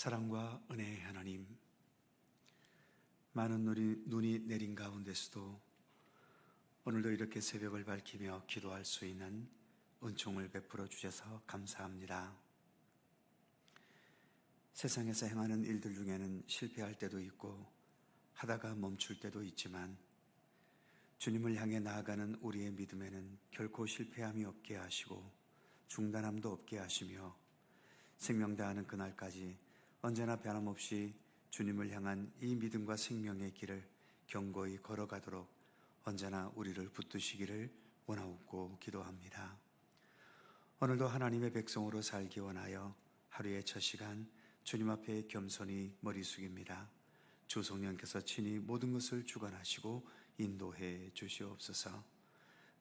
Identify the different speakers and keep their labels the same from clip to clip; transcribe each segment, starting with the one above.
Speaker 1: 사랑과 은혜의 하나님, 많은 눈이 내린 가운데서도 오늘도 이렇게 새벽을 밝히며 기도할 수 있는 은총을 베풀어 주셔서 감사합니다. 세상에서 행하는 일들 중에는 실패할 때도 있고 하다가 멈출 때도 있지만 주님을 향해 나아가는 우리의 믿음에는 결코 실패함이 없게 하시고 중단함도 없게 하시며 생명 다하는 그날까지 언제나 변함없이 주님을 향한 이 믿음과 생명의 길을 견고히 걸어가도록 언제나 우리를 붙드시기를 원하옵고 기도합니다. 오늘도 하나님의 백성으로 살기 원하여 하루의 첫 시간 주님 앞에 겸손히 머리 숙입니다. 주 성령께서 친히 모든 것을 주관하시고 인도해 주시옵소서.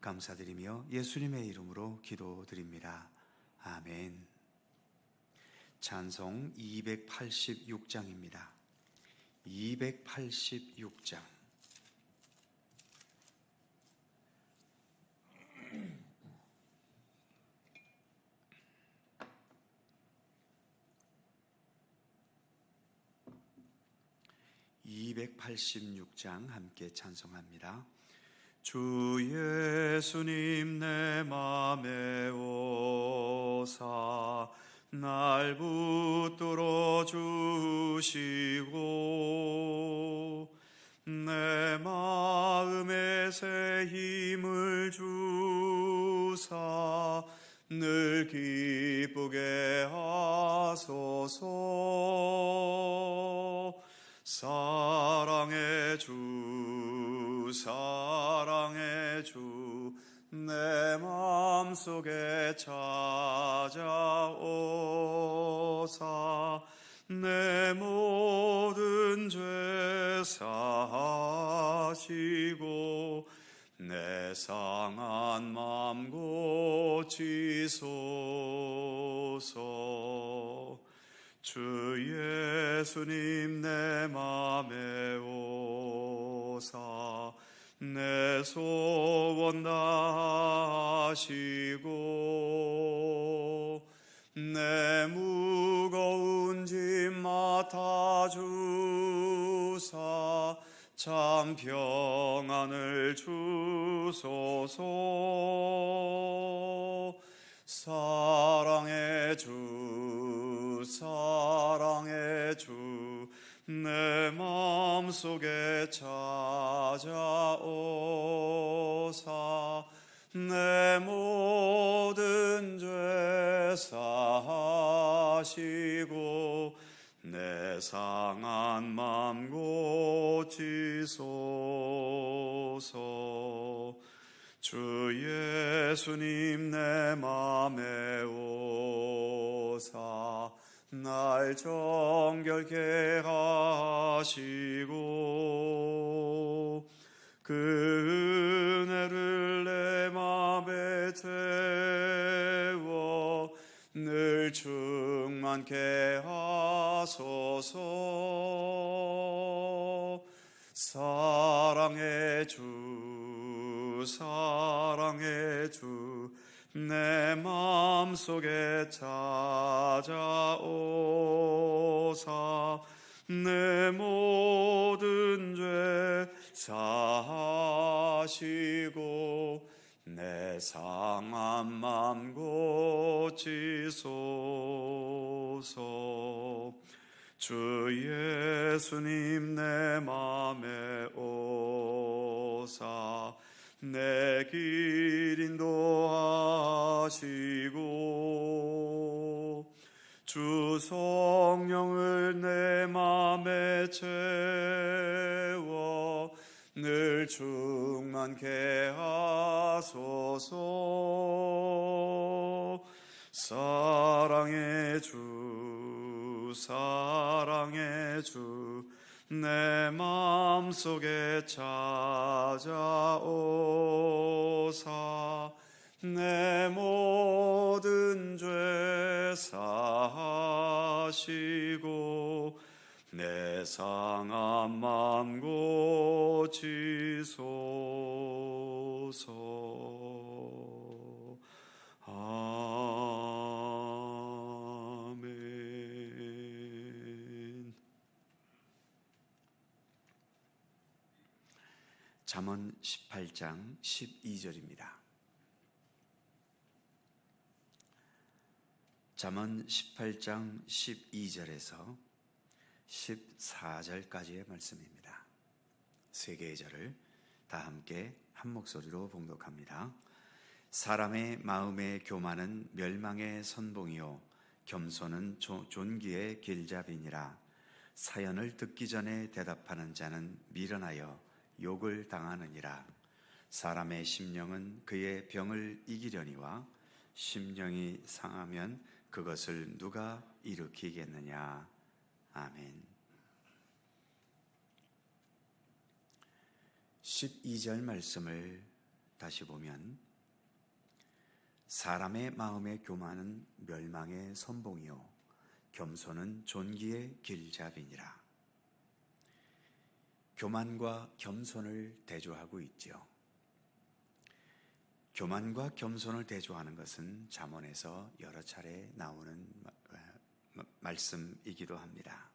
Speaker 1: 감사드리며 예수님의 이름으로 기도드립니다. 아멘. 찬송 286장입니다. 286장. 함께 찬송합니다. 주 예수님 내 맘에 오사 날 붙들어 주시고 내 마음에 새 힘을 주사 늘 기쁘게 하소서. 사랑의 주 내 맘속에 찾아오사 내 모든 죄 사하시고 내 상한 맘 고치소서. 주 예수님 내 맘에 오사 내 소원 다하시고 내 무거운 짐 맡아주사 참 평안을 주소서. 사랑의 주 내 마음속에 찾아오사 내 모든 죄 사하시고 내 상한 맘 고치소서. 주 예수님 내 맘에 오사 날 정결케 하시고 그 은혜를 내 맘에 채워 늘 충만케 하소서. 사랑의 주 내 맘속에 찾아오사 내 모든 죄 사하시고 내 상한 맘 고치소서. 주 예수님 내 맘에 오사 내 길 인도하시고 주 성령을 내 맘에 채워 늘 충만케 하소서. 사랑의 주 내 마음속에 찾아오사 내 모든 죄 사하시고 내 상한 맘 고치소서. 아멘. 잠언 18장 12절입니다. 잠언 18장 12절에서 14절까지의 말씀입니다. 세 개의 절을 다 함께 한 목소리로 봉독합니다. 사람의 마음의 교만은 멸망의 선봉이요 겸손은 존귀의 길잡이니라. 사연을 듣기 전에 대답하는 자는 미련하여 욕을 당하느니라. 사람의 심령은 그의 병을 이기려니와 심령이 상하면 그것을 누가 일으키겠느냐. 아멘. 12절 말씀을 다시 보면 사람의 마음의 교만은 멸망의 선봉이요 겸손은 존귀의 길잡이니라. 교만과 겸손을 대조하고 있죠. 교만과 겸손을 대조하는 것은 잠언에서 여러 차례 나오는 말씀이기도 합니다.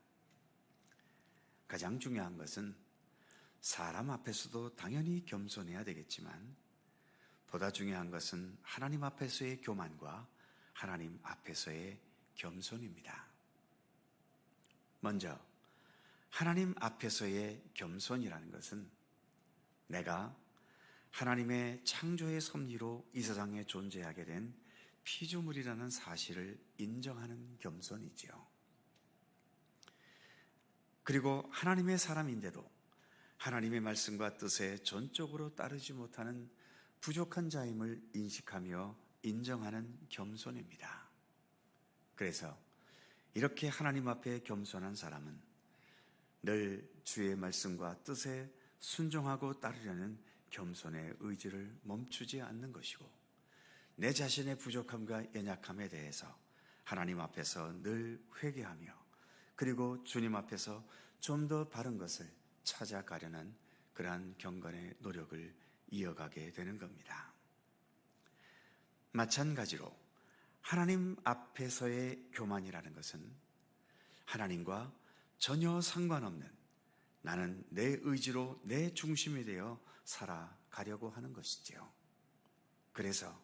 Speaker 1: 가장 중요한 것은 사람 앞에서도 당연히 겸손해야 되겠지만 보다 중요한 것은 하나님 앞에서의 교만과 하나님 앞에서의 겸손입니다. 먼저 하나님 앞에서의 겸손이라는 것은 내가 하나님의 창조의 섭리로 이 세상에 존재하게 된 피조물이라는 사실을 인정하는 겸손이지요. 그리고 하나님의 사람인데도 하나님의 말씀과 뜻에 전적으로 따르지 못하는 부족한 자임을 인식하며 인정하는 겸손입니다. 그래서 이렇게 하나님 앞에 겸손한 사람은 늘 주의 말씀과 뜻에 순종하고 따르려는 겸손의 의지를 멈추지 않는 것이고 내 자신의 부족함과 연약함에 대해서 하나님 앞에서 늘 회개하며 그리고 주님 앞에서 좀 더 바른 것을 찾아가려는 그러한 경건의 노력을 이어가게 되는 겁니다. 마찬가지로 하나님 앞에서의 교만이라는 것은 하나님과 전혀 상관없는 나는 내 의지로 내 중심이 되어 살아가려고 하는 것이지요. 그래서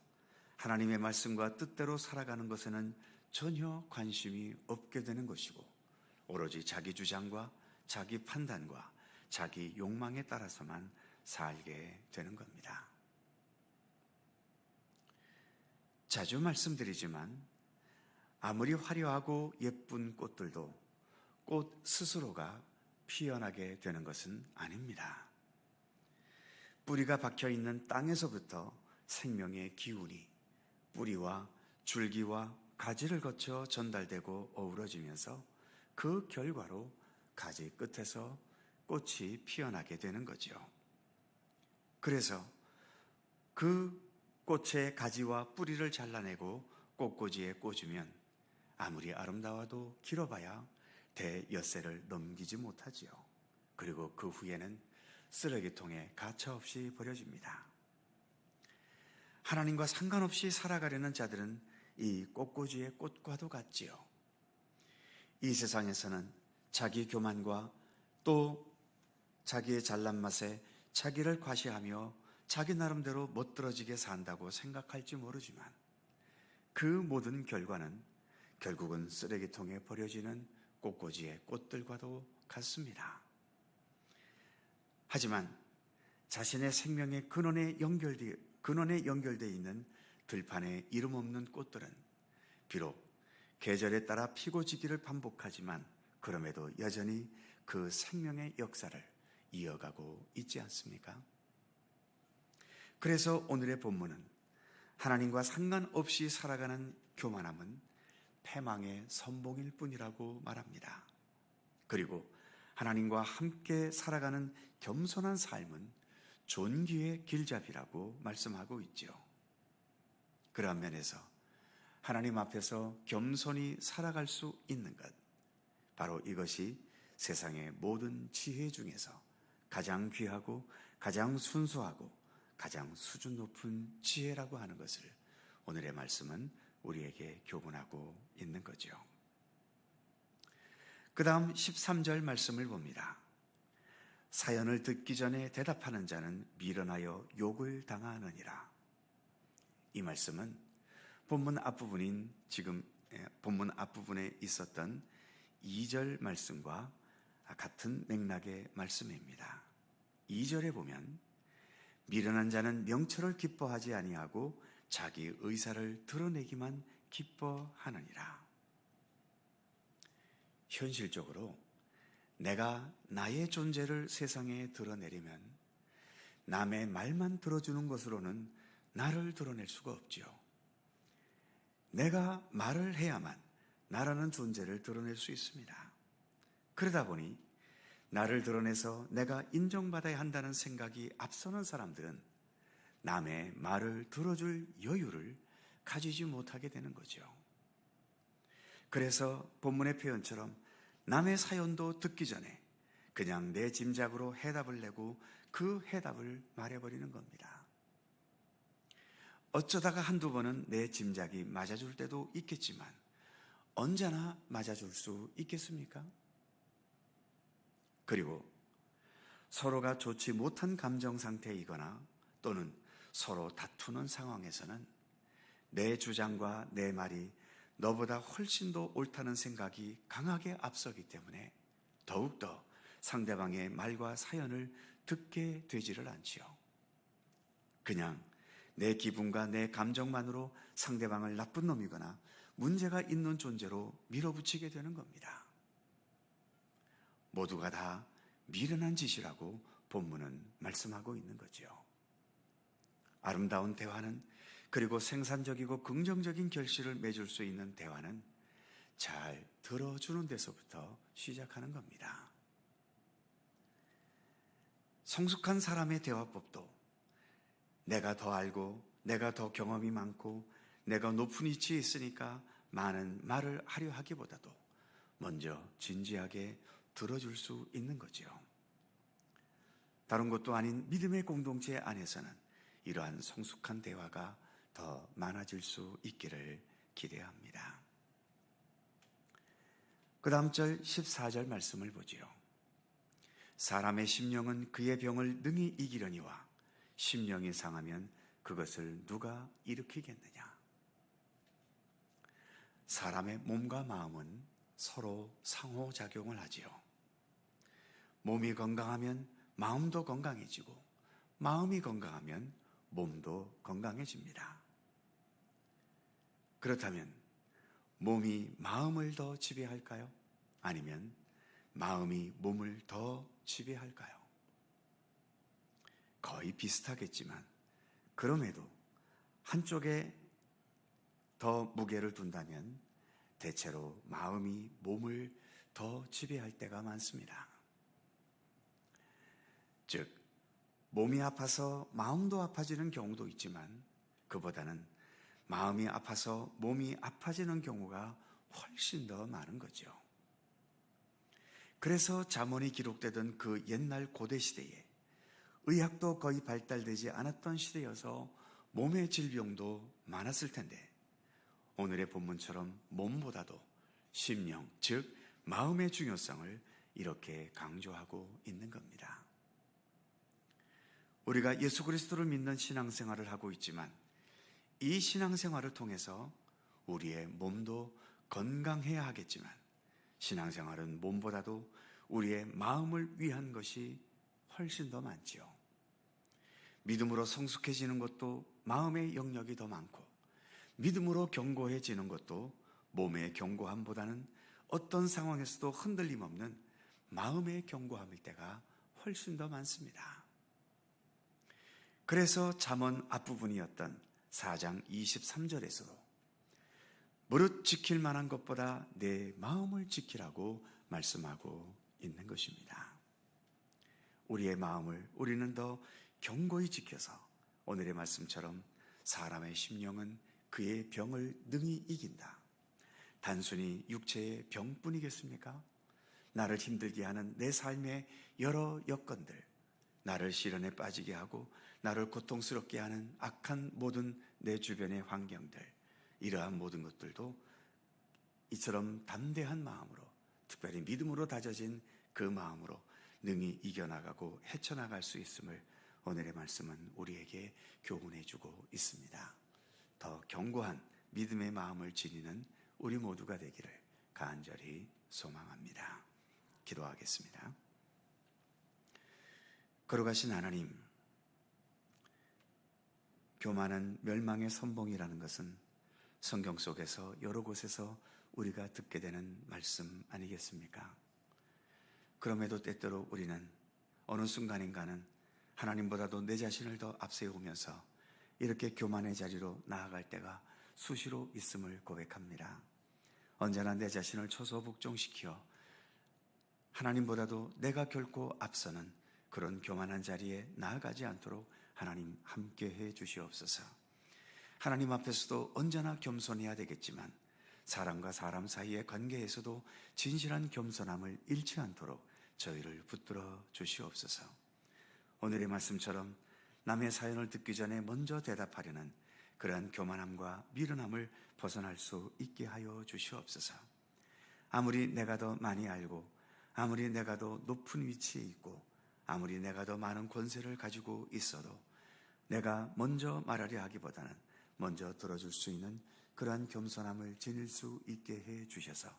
Speaker 1: 하나님의 말씀과 뜻대로 살아가는 것에는 전혀 관심이 없게 되는 것이고 오로지 자기 주장과 자기 판단과 자기 욕망에 따라서만 살게 되는 겁니다. 자주 말씀드리지만 아무리 화려하고 예쁜 꽃들도 꽃 스스로가 피어나게 되는 것은 아닙니다. 뿌리가 박혀있는 땅에서부터 생명의 기운이 뿌리와 줄기와 가지를 거쳐 전달되고 어우러지면서 그 결과로 가지 끝에서 꽃이 피어나게 되는 거죠. 그래서 그 꽃의 가지와 뿌리를 잘라내고 꽃꽂이에 꽂으면 아무리 아름다워도 길어봐야 대엿새를 넘기지 못하지요. 그리고 그 후에는 쓰레기통에 가차없이 버려집니다. 하나님과 상관없이 살아가려는 자들은 이 꽃꽂이의 꽃과도 같지요. 이 세상에서는 자기 교만과 또 자기의 잘난 맛에 자기를 과시하며 자기 나름대로 멋들어지게 산다고 생각할지 모르지만 그 모든 결과는 결국은 쓰레기통에 버려지는 꽃꽂이의 꽃들과도 같습니다. 하지만 자신의 생명의 근원에 연결되어 있는 들판에 이름 없는 꽃들은 비록 계절에 따라 피고 지기를 반복하지만 그럼에도 여전히 그 생명의 역사를 이어가고 있지 않습니까? 그래서 오늘의 본문은 하나님과 상관없이 살아가는 교만함은 패망의 선봉일 뿐이라고 말합니다. 그리고 하나님과 함께 살아가는 겸손한 삶은 존귀의 길잡이라고 말씀하고 있죠. 그런 면에서 하나님 앞에서 겸손히 살아갈 수 있는 것, 바로 이것이 세상의 모든 지혜 중에서 가장 귀하고 가장 순수하고 가장 수준 높은 지혜라고 하는 것을 오늘의 말씀은 우리에게 교훈하고 있는 거죠. 그 다음 13절 말씀을 봅니다. 사연을 듣기 전에 대답하는 자는 미련하여 욕을 당하느니라. 이 말씀은 본문 앞부분에 있었던 2절 말씀과 같은 맥락의 말씀입니다. 2절에 보면 미련한 자는 명철을 기뻐하지 아니하고 자기 의사를 드러내기만 기뻐하느니라. 현실적으로 내가 나의 존재를 세상에 드러내려면 남의 말만 들어주는 것으로는 나를 드러낼 수가 없지요. 내가 말을 해야만 나라는 존재를 드러낼 수 있습니다. 그러다 보니 나를 드러내서 내가 인정받아야 한다는 생각이 앞서는 사람들은 남의 말을 들어줄 여유를 가지지 못하게 되는 거죠. 그래서 본문의 표현처럼 남의 사연도 듣기 전에 그냥 내 짐작으로 해답을 내고 그 해답을 말해버리는 겁니다. 어쩌다가 한두 번은 내 짐작이 맞아줄 때도 있겠지만 언제나 맞아줄 수 있겠습니까? 그리고 서로가 좋지 못한 감정 상태이거나 또는 서로 다투는 상황에서는 내 주장과 내 말이 너보다 훨씬 더 옳다는 생각이 강하게 앞서기 때문에 더욱더 상대방의 말과 사연을 듣게 되지를 않지요. 그냥 내 기분과 내 감정만으로 상대방을 나쁜 놈이거나 문제가 있는 존재로 밀어붙이게 되는 겁니다. 모두가 다 미련한 짓이라고 본문은 말씀하고 있는 거죠. 아름다운 대화는, 그리고 생산적이고 긍정적인 결실을 맺을 수 있는 대화는 잘 들어주는 데서부터 시작하는 겁니다. 성숙한 사람의 대화법도 내가 더 알고 내가 더 경험이 많고 내가 높은 위치에 있으니까 많은 말을 하려 하기보다도 먼저 진지하게 들어줄 수 있는 거죠. 다른 것도 아닌 믿음의 공동체 안에서는 이러한 성숙한 대화가 더 많아질 수 있기를 기대합니다. 그 다음 절 14절 말씀을 보지요. 사람의 심령은 그의 병을 능히 이기려니와 심령이 상하면 그것을 누가 일으키겠느냐. 사람의 몸과 마음은 서로 상호작용을 하지요. 몸이 건강하면 마음도 건강해지고 마음이 건강하면 몸도 건강해집니다. 그렇다면 몸이 마음을 더 지배할까요? 아니면 마음이 몸을 더 지배할까요? 거의 비슷하겠지만 그럼에도 한쪽에 더 무게를 둔다면 대체로 마음이 몸을 더 지배할 때가 많습니다. 즉, 몸이 아파서 마음도 아파지는 경우도 있지만 그보다는 마음이 아파서 몸이 아파지는 경우가 훨씬 더 많은 거죠. 그래서 잠언이 기록되던 그 옛날 고대 시대에 의학도 거의 발달되지 않았던 시대여서 몸의 질병도 많았을 텐데 오늘의 본문처럼 몸보다도 심령, 즉 마음의 중요성을 이렇게 강조하고 있는 겁니다. 우리가 예수 그리스도를 믿는 신앙생활을 하고 있지만 이 신앙생활을 통해서 우리의 몸도 건강해야 하겠지만 신앙생활은 몸보다도 우리의 마음을 위한 것이 훨씬 더 많지요. 믿음으로 성숙해지는 것도 마음의 영역이 더 많고 믿음으로 견고해지는 것도 몸의 견고함보다는 어떤 상황에서도 흔들림 없는 마음의 견고함일 때가 훨씬 더 많습니다. 그래서 잠언 앞부분이었던 4장 23절에서도 무릇 지킬 만한 것보다 내 마음을 지키라고 말씀하고 있는 것입니다. 우리의 마음을 우리는 더 견고히 지켜서 오늘의 말씀처럼 사람의 심령은 그의 병을 능히 이긴다. 단순히 육체의 병뿐이겠습니까? 나를 힘들게 하는 내 삶의 여러 여건들, 나를 시련에 빠지게 하고 나를 고통스럽게 하는 악한 모든 내 주변의 환경들, 이러한 모든 것들도 이처럼 담대한 마음으로, 특별히 믿음으로 다져진 그 마음으로 능히 이겨나가고 헤쳐나갈 수 있음을 오늘의 말씀은 우리에게 교훈해주고 있습니다. 더 견고한 믿음의 마음을 지니는 우리 모두가 되기를 간절히 소망합니다. 기도하겠습니다. 거룩하신 하나님, 교만은 멸망의 선봉이라는 것은 성경 속에서 여러 곳에서 우리가 듣게 되는 말씀 아니겠습니까? 그럼에도 때때로 우리는 어느 순간인가는 하나님보다도 내 자신을 더 앞세우면서 이렇게 교만의 자리로 나아갈 때가 수시로 있음을 고백합니다. 언제나 내 자신을 초소복종시켜 하나님보다도 내가 결코 앞서는 그런 교만한 자리에 나아가지 않도록 하나님 함께해 주시옵소서. 하나님 앞에서도 언제나 겸손해야 되겠지만 사람과 사람 사이의 관계에서도 진실한 겸손함을 잃지 않도록 저희를 붙들어 주시옵소서. 오늘의 말씀처럼 남의 사연을 듣기 전에 먼저 대답하려는 그러한 교만함과 미련함을 벗어날 수 있게 하여 주시옵소서. 아무리 내가 더 많이 알고 아무리 내가 더 높은 위치에 있고 아무리 내가 더 많은 권세를 가지고 있어도 내가 먼저 말하려 하기보다는 먼저 들어줄 수 있는 그러한 겸손함을 지닐 수 있게 해 주셔서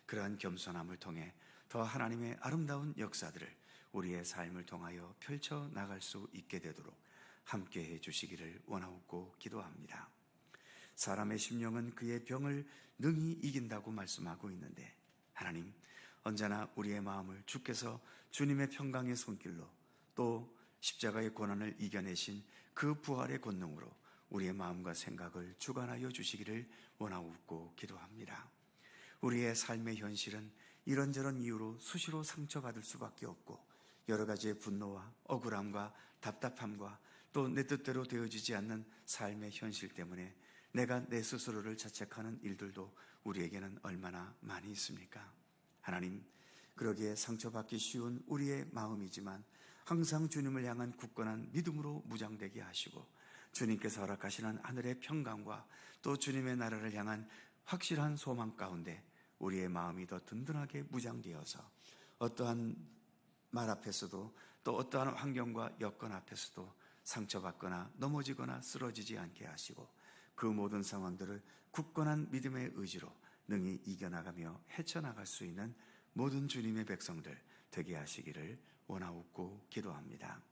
Speaker 1: 그러한 겸손함을 통해 더 하나님의 아름다운 역사들을 우리의 삶을 통하여 펼쳐나갈 수 있게 되도록 함께해 주시기를 원하옵고 기도합니다. 사람의 심령은 그의 병을 능히 이긴다고 말씀하고 있는데 하나님, 언제나 우리의 마음을 주께서 주님의 평강의 손길로 또 십자가의 고난을 이겨내신 그 부활의 권능으로 우리의 마음과 생각을 주관하여 주시기를 원하옵고 기도합니다. 우리의 삶의 현실은 이런저런 이유로 수시로 상처받을 수밖에 없고 여러 가지의 분노와 억울함과 답답함과 또 내 뜻대로 되어지지 않는 삶의 현실 때문에 내가 내 스스로를 자책하는 일들도 우리에게는 얼마나 많이 있습니까? 하나님, 그러기에 상처받기 쉬운 우리의 마음이지만 항상 주님을 향한 굳건한 믿음으로 무장되게 하시고 주님께서 허락하시는 하늘의 평강과 또 주님의 나라를 향한 확실한 소망 가운데 우리의 마음이 더 든든하게 무장되어서 어떠한 말 앞에서도 또 어떠한 환경과 여건 앞에서도 상처받거나 넘어지거나 쓰러지지 않게 하시고 그 모든 상황들을 굳건한 믿음의 의지로 능히 이겨나가며 헤쳐나갈 수 있는 모든 주님의 백성들 되게 하시기를 원하옵고 기도합니다.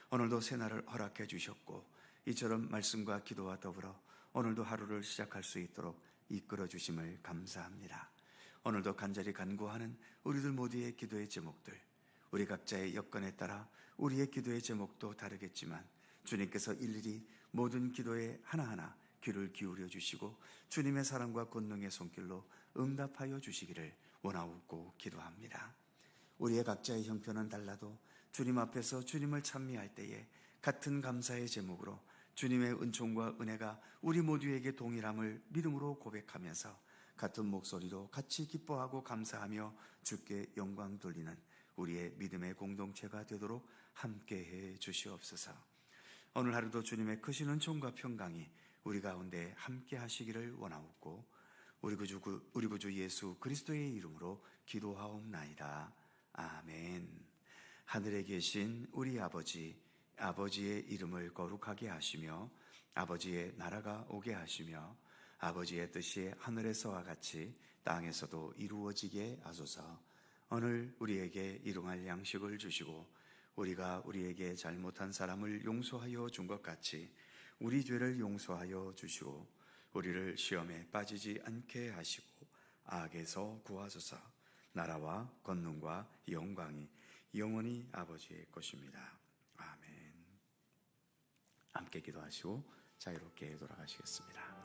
Speaker 1: 오늘도 새날을 허락해 주셨고 이처럼 말씀과 기도와 더불어 오늘도 하루를 시작할 수 있도록 이끌어 주심을 감사합니다. 오늘도 간절히 간구하는 우리들 모두의 기도의 제목들, 우리 각자의 여건에 따라 우리의 기도의 제목도 다르겠지만 주님께서 일일이 모든 기도에 하나하나 귀를 기울여 주시고 주님의 사랑과 권능의 손길로 응답하여 주시기를 원하옵고 기도합니다. 우리의 각자의 형편은 달라도 주님 앞에서 주님을 찬미할 때에 같은 감사의 제목으로 주님의 은총과 은혜가 우리 모두에게 동일함을 믿음으로 고백하면서 같은 목소리로 같이 기뻐하고 감사하며 주께 영광 돌리는 우리의 믿음의 공동체가 되도록 함께해 주시옵소서. 오늘 하루도 주님의 크신 은총과 평강이 우리 가운데 함께 하시기를 원하옵고 우리 구주 예수 그리스도의 이름으로 기도하옵나이다. 아멘. 하늘에 계신 우리 아버지의 이름을 거룩하게 하시며 아버지의 나라가 오게 하시며 아버지의 뜻이 하늘에서와 같이 땅에서도 이루어지게 하소서. 오늘 우리에게 일용할 양식을 주시고 우리가 우리에게 잘못한 사람을 용서하여 준 것 같이 우리 죄를 용서하여 주시고 우리를 시험에 빠지지 않게 하시고 악에서 구하소서. 나라와 권능과 영광이 영원히 아버지의 것입니다. 아멘. 함께 기도하시고 자유롭게 돌아가시겠습니다.